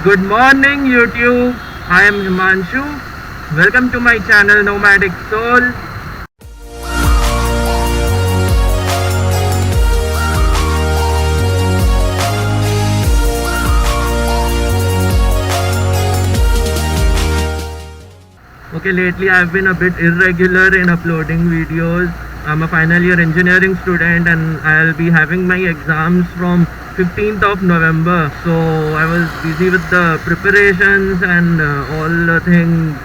Good morning, YouTube. I am Himanshu. Welcome to my channel Nomadic Soul. Okay, lately I've been a bit irregular in uploading videos. I'm a final year engineering student and I'll be having my exams from 15th of November. So I was busy with the preparations and all the things,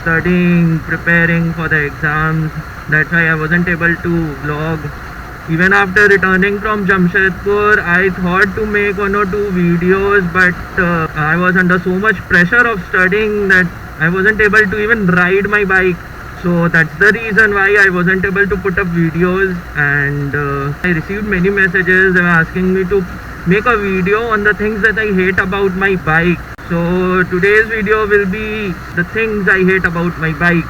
studying, preparing for the exams. That's why I wasn't able to vlog. Even after returning from Jamshedpur, I thought to make one or two videos, but I was under so much pressure of studying that I wasn't able to even ride my bike. So that's the reason why I wasn't able to put up videos. And I received many messages. They were asking me to make a video on the things that I hate about my bike. So today's video will be the things I hate about my bike.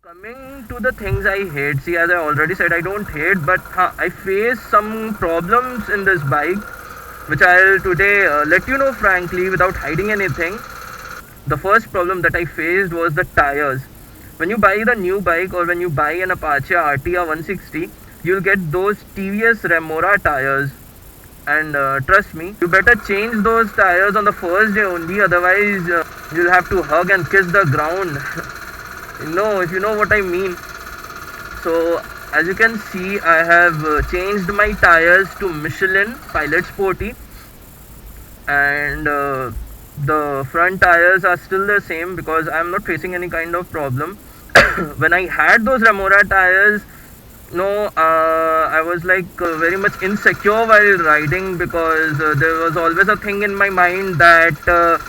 Coming to the things I hate, see, as I already said, I don't hate, but I face some problems in this bike, which I'll today let you know frankly without hiding anything. The first problem that I faced was the tires. When you buy the new bike or when you buy an Apache RTR 160, you'll get those TVS Remora tires. And trust me, you better change those tires on the first day only, otherwise you'll have to hug and kiss the ground. No, if you know what I mean. So as you can see, I have changed my tires to Michelin Pilot Sporty, and the front tires are still the same because I'm not facing any kind of problem. When I had those Remora tires, no, I was like very much insecure while riding because there was always a thing in my mind that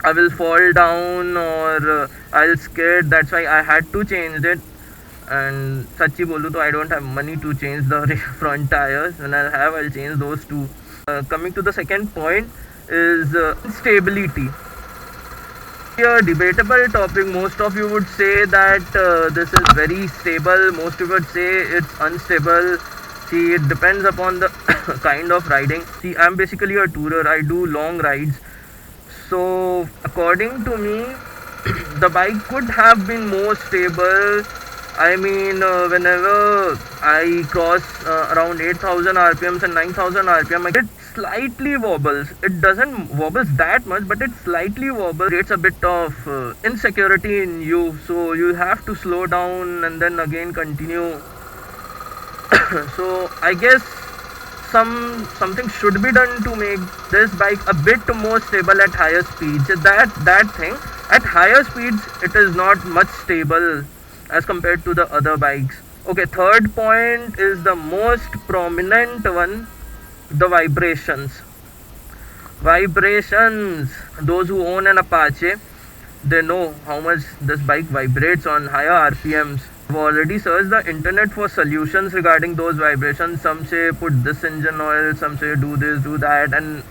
I will fall down or I'll skid. That's why I had to change it. And sachi bolu to I don't have money to change the front tires. When I'll change those two. Coming to the second point is stability. A debatable topic. Most of you would say that this is very stable. Most of you would say it's unstable. See, it depends upon the kind of riding. See, I'm basically a tourer. I do long rides. So according to me, the bike could have been more stable. I mean, whenever I cross around 8,000 RPMs and 9,000 RPM, it slightly wobbles. It doesn't wobbles that much, but it slightly wobbles. Creates a bit of insecurity in you. So you have to slow down and then again continue. So I guess something should be done to make this bike a bit more stable at higher speeds. That thing at higher speeds, it is not much stable as compared to the other bikes. Okay, third point is the most prominent one, the vibrations. Those who own an Apache, they know how much this bike vibrates on higher RPMs. I've already searched the internet for solutions regarding those vibrations. Some say put this engine oil, some say do this, do that, and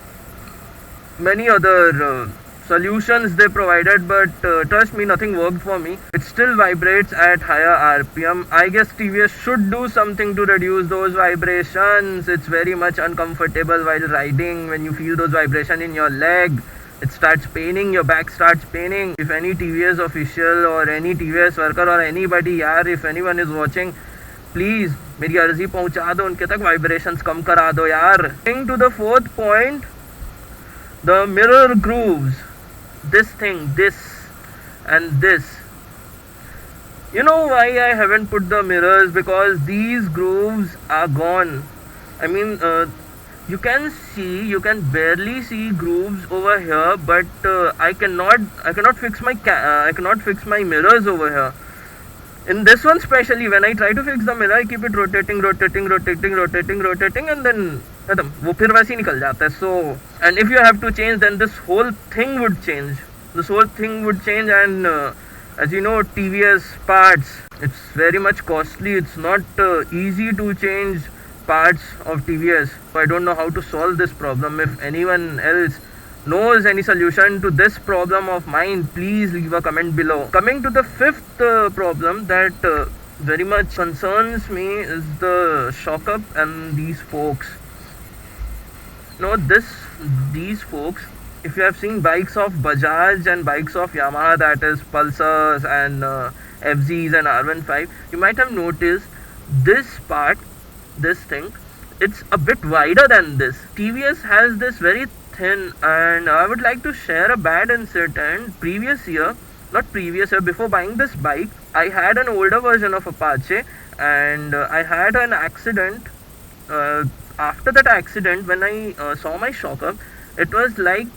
many other solutions they provided, but trust me, nothing worked for me. It still vibrates at higher RPM. I guess TVS should do something to reduce those vibrations. It's very much uncomfortable while riding when you feel those vibrations in your leg. it starts paining, your back starts paining. If any TVS official or any TVS worker or anybody, यार, if anyone is watching, please मेरी अर्जी पहुंचा दो उनके तक, vibrations कम करा दो यार. Coming to the fourth point, the mirror grooves. This thing, this and this. You know why I haven't put the mirrors? Because these grooves are gone. I mean, you can barely see grooves over here, but I cannot fix my mirrors over here. In this one especially, when I try to fix the mirror, I keep it rotating, and then वो फिर वैसे ही निकल जाता है. So, and if you have to change, then this whole thing would change. And as you know, TVS parts, it's very much costly. It's not easy to change parts of TVS. So I don't know how to solve this problem. If anyone else knows any solution to this problem of mine, please leave a comment below. Coming to the fifth problem that very much concerns me is the shock up and these forks. These forks, if you have seen bikes of Bajaj and bikes of Yamaha, that is Pulsars and FZs and R15, you might have noticed this thing, it's a bit wider than this. TVS has this very thin, and I would like to share a bad incident. Before buying this bike, I had an older version of Apache, and I had an accident. After that accident, when I saw my shock up, it was like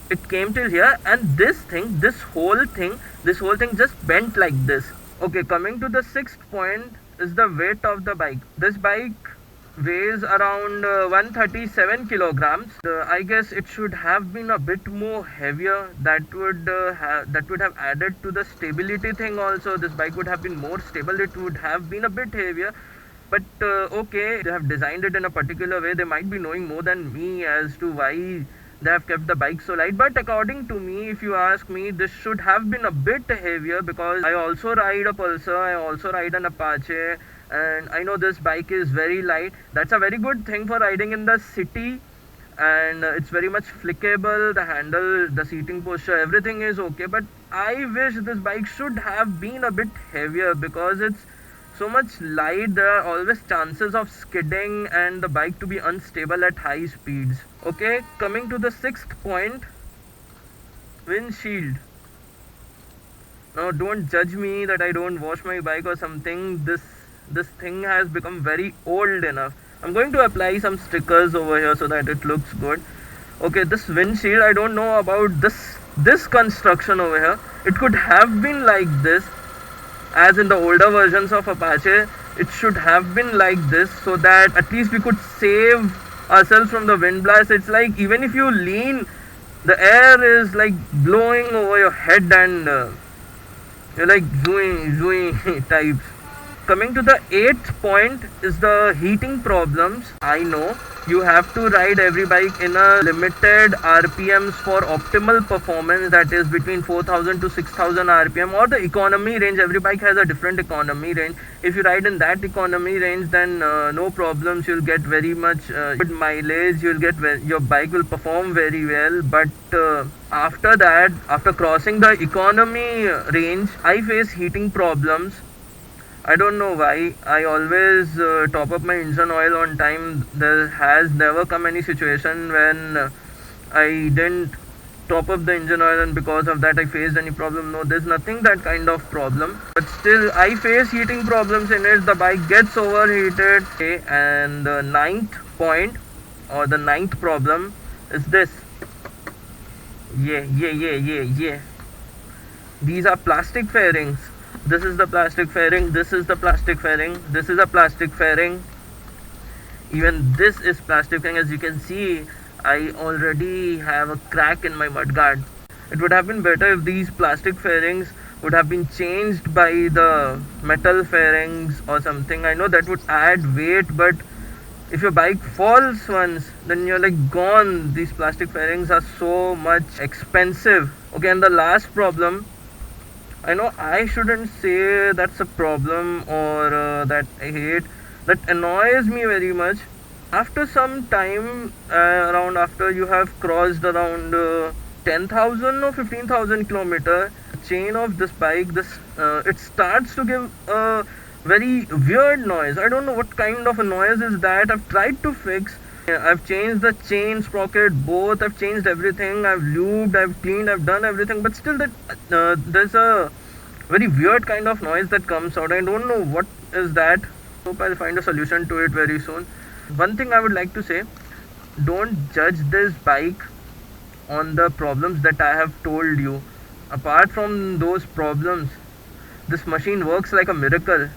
it came till here, and this whole thing just bent like this. Okay, coming to the sixth point is the weight of the bike. This bike weighs around 137 kilograms. I guess it should have been a bit more heavier. That would have added to the stability thing also. This bike would have been more stable. It would have been a bit heavier. But okay, they have designed it in a particular way. They might be knowing more than me as to why they have kept the bike so light. But according to me, if you ask me, this should have been a bit heavier, because I also ride a Pulsar, I also ride an Apache, and I know this bike is very light. That's a very good thing for riding in the city, and it's very much flickable. The handle, the seating posture, everything is okay. But I wish this bike should have been a bit heavier, because it's so much light. There are always chances of skidding and the bike to be unstable at high speeds. Okay, coming to the sixth point, windshield. Now don't judge me that I don't wash my bike or something. This thing has become very old enough. I'm going to apply some stickers over here so that it looks good. Okay, this windshield, I don't know about this construction over here. It could have been like this, as in the older versions of Apache. It should have been like this, so that at least we could save ourselves from the wind blast. It's like even if you lean, the air is like blowing over your head, and you're like zooey types. Coming to the eighth point is the heating problems. I know you have to ride every bike in a limited RPMs for optimal performance, that is between 4000 to 6000 RPM, or the economy range. Every bike has a different economy range. If you ride in that economy range, then no problems, you'll get very much good mileage, your bike will perform very well. But after that, after crossing the economy range, I face heating problems. I don't know why. I always top up my engine oil on time. There has never come any situation when I didn't top up the engine oil and because of that I faced any problem. No, there's nothing that kind of problem. But still, I face heating problems in it. The bike gets overheated. Okay, and the ninth point, or the ninth problem, is this. Yeah. These are plastic fairings. This is the plastic fairing, this is the plastic fairing, this is a plastic fairing, even this is plastic fairing. As you can see, I already have a crack in my mudguard. It would have been better if these plastic fairings would have been changed by the metal fairings or something. I know that would add weight, but if your bike falls once, then you're like gone. These plastic fairings are so much expensive. Okay, and the last problem, I know I shouldn't say that's a problem or that I hate, that annoys me very much. After some time, after you have crossed around 10,000 or 15,000 kilometer chain of this bike, it starts to give a very weird noise. I don't know what kind of a noise is that. I've tried to fix. I've changed the chain sprocket both. I've changed everything. I've lubed, I've cleaned, I've done everything, but still that there's a very weird kind of noise that comes out. I don't know what is that. Hope I'll find a solution to it very soon. One thing I would like to say, don't judge this bike on the problems that I have told you. Apart from those problems, this machine works like a miracle.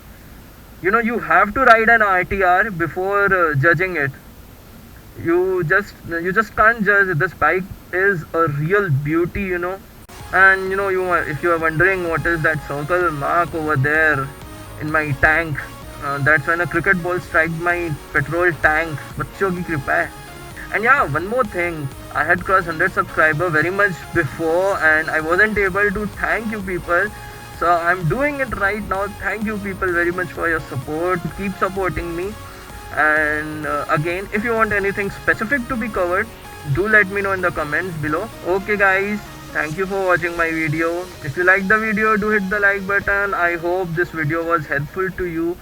You know, you have to ride an RTR before judging it. You just can't judge. This bike is a real beauty, you know. And you know, if you are wondering what is that circle mark over there in my tank, that's when a cricket ball struck my petrol tank. बच्चों की कृपा है. And yeah, one more thing, I had crossed 100 subscriber very much before and I wasn't able to thank you people. So I'm doing it right now. Thank you people very much for your support. Keep supporting me. And again, if you want anything specific to be covered, do let me know in the comments below. Okay guys, thank you for watching my video. If you like the video, do hit the like button. I hope this video was helpful to you.